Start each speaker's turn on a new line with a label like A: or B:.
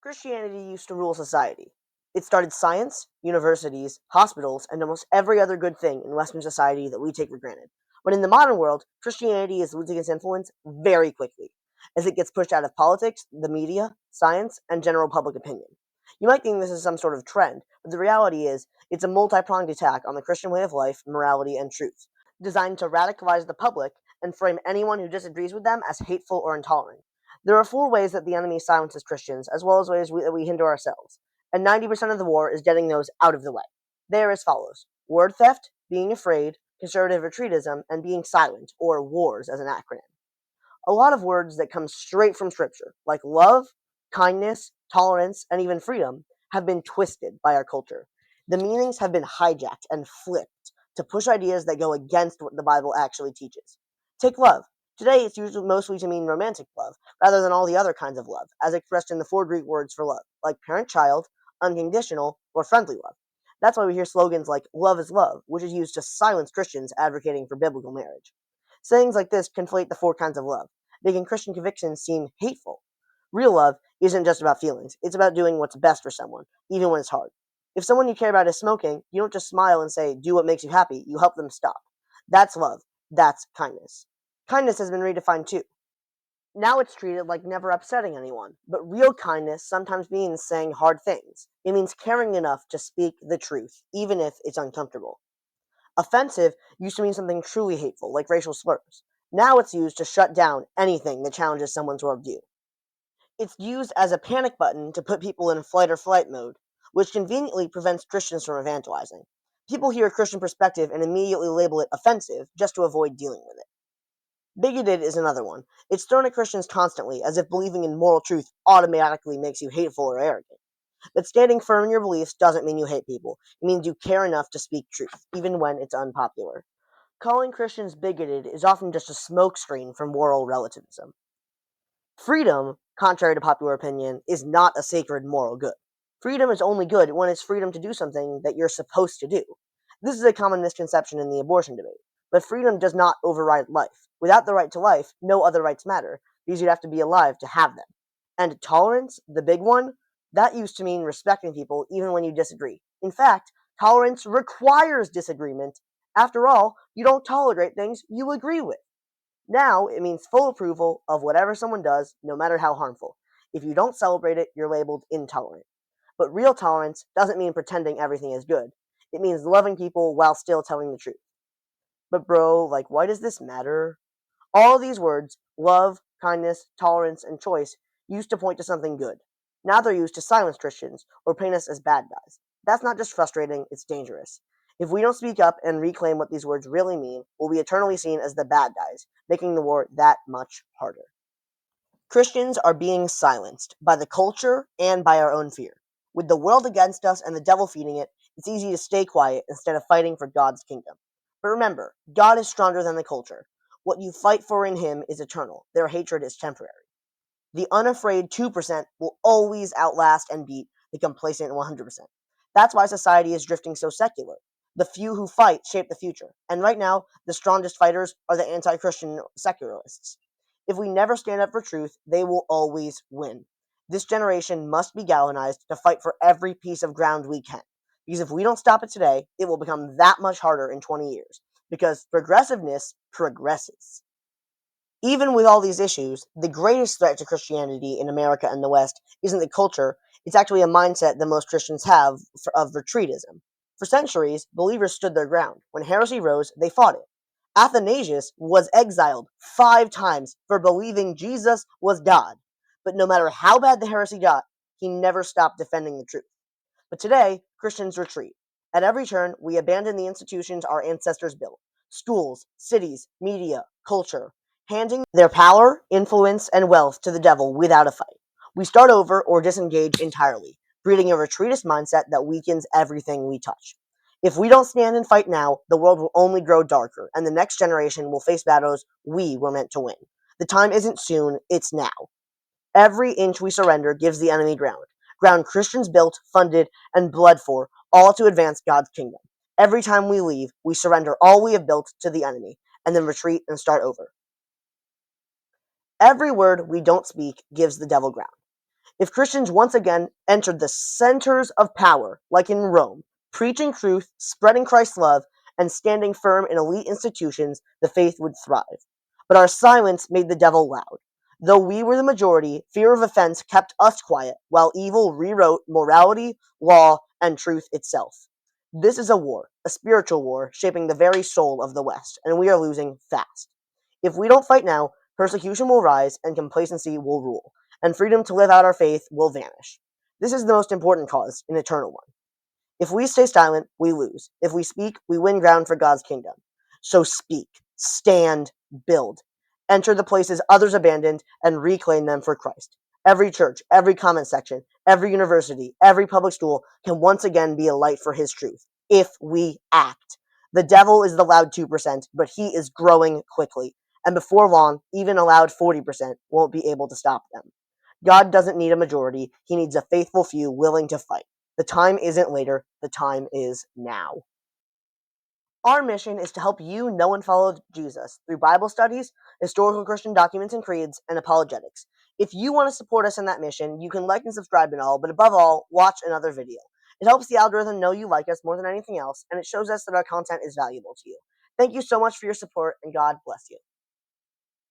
A: Christianity used to rule society. It started science, universities, hospitals, and almost every other good thing in Western society that we take for granted. But in the modern world, Christianity is losing its influence very quickly, as it gets pushed out of politics, the media, science, and general public opinion. You might think this is some sort of trend, but the reality is, it's a multi-pronged attack on the Christian way of life, morality, and truth, designed to radicalize the public and frame anyone who disagrees with them as hateful or intolerant. There are four ways that the enemy silences Christians, as well as ways that we hinder ourselves, and 90% of the war is getting those out of the way. They are as follows: word theft, being afraid, conservative retreatism, and being silent, or WARS as an acronym. A lot of words that come straight from Scripture, like love, kindness, tolerance, and even freedom, have been twisted by our culture. The meanings have been hijacked and flipped to push ideas that go against what the Bible actually teaches. Take love. Today, it's used mostly to mean romantic love, rather than all the other kinds of love, as expressed in the four Greek words for love, like parent-child, unconditional, or friendly love. That's why we hear slogans like love is love, which is used to silence Christians advocating for biblical marriage. Sayings like this conflate the four kinds of love, making Christian convictions seem hateful. Real love isn't just about feelings, it's about doing what's best for someone, even when it's hard. If someone you care about is smoking, you don't just smile and say, do what makes you happy, you help them stop. That's love. That's kindness. Kindness has been redefined too. Now it's treated like never upsetting anyone, but real kindness sometimes means saying hard things. It means caring enough to speak the truth, even if it's uncomfortable. Offensive used to mean something truly hateful, like racial slurs. Now it's used to shut down anything that challenges someone's worldview. It's used as a panic button to put people in flight or flight mode, which conveniently prevents Christians from evangelizing. People hear a Christian perspective and immediately label it offensive just to avoid dealing with it. Bigoted is another one. It's thrown at Christians constantly, as if believing in moral truth automatically makes you hateful or arrogant. But standing firm in your beliefs doesn't mean you hate people. It means you care enough to speak truth, even when it's unpopular. Calling Christians bigoted is often just a smokescreen for moral relativism. Freedom, contrary to popular opinion, is not a sacred moral good. Freedom is only good when it's freedom to do something that you're supposed to do. This is a common misconception in the abortion debate. But freedom does not override life. Without the right to life, no other rights matter, because you'd have to be alive to have them. And tolerance, the big one, that used to mean respecting people even when you disagree. In fact, tolerance requires disagreement. After all, you don't tolerate things you agree with. Now, it means full approval of whatever someone does, no matter how harmful. If you don't celebrate it, you're labeled intolerant. But real tolerance doesn't mean pretending everything is good. It means loving people while still telling the truth. But bro, why does this matter? All these words, love, kindness, tolerance, and choice, used to point to something good. Now they're used to silence Christians or paint us as bad guys. That's not just frustrating, it's dangerous. If we don't speak up and reclaim what these words really mean, we'll be eternally seen as the bad guys, making the war that much harder. Christians are being silenced by the culture and by our own fear. With the world against us and the devil feeding it, it's easy to stay quiet instead of fighting for God's kingdom. But remember, God is stronger than the culture. What you fight for in Him is eternal. Their hatred is temporary. The unafraid 2% will always outlast and beat the complacent 100%. That's why society is drifting so secular. The few who fight shape the future. And right now, the strongest fighters are the anti-Christian secularists. If we never stand up for truth, they will always win. This generation must be galvanized to fight for every piece of ground we can. Because if we don't stop it today, it will become that much harder in 20 years. Because progressiveness progresses. Even with all these issues, the greatest threat to Christianity in America and the West isn't the culture, it's actually a mindset that most Christians have of retreatism. For centuries, believers stood their ground. When heresy rose, they fought it. Athanasius was exiled 5 times for believing Jesus was God. But no matter how bad the heresy got, he never stopped defending the truth. But today, Christians retreat. At every turn, we abandon the institutions our ancestors built: schools, cities, media, culture, handing their power, influence, and wealth to the devil without a fight. We start over or disengage entirely, breeding a retreatist mindset that weakens everything we touch. If we don't stand and fight now, the world will only grow darker, and the next generation will face battles we were meant to win. The time isn't soon, it's now. Every inch we surrender gives the enemy ground Christians built, funded, and bled for, all to advance God's kingdom. Every time we leave, we surrender all we have built to the enemy, and then retreat and start over. Every word we don't speak gives the devil ground. If Christians once again entered the centers of power, like in Rome, preaching truth, spreading Christ's love, and standing firm in elite institutions, the faith would thrive. But our silence made the devil loud. Though we were the majority, fear of offense kept us quiet, while evil rewrote morality, law, and truth itself. This is a war, a spiritual war, shaping the very soul of the West, and we are losing fast. If we don't fight now, persecution will rise and complacency will rule, and freedom to live out our faith will vanish. This is the most important cause, an eternal one. If we stay silent, we lose. If we speak, we win ground for God's kingdom. So speak, stand, build. Enter the places others abandoned and reclaim them for Christ. Every church, every comment section, every university, every public school can once again be a light for his truth, if we act. The devil is the loud 2%, but he is growing quickly, and before long, even a loud 40% won't be able to stop them. God doesn't need a majority, he needs a faithful few willing to fight. The time isn't later, the time is now. Our mission is to help you know and follow Jesus through Bible studies, historical Christian documents and creeds, and apologetics. If you want to support us in that mission, you can like and subscribe and all, but above all, watch another video. It helps the algorithm know you like us more than anything else, and it shows us that our content is valuable to you. Thank you so much for your support, and God bless you.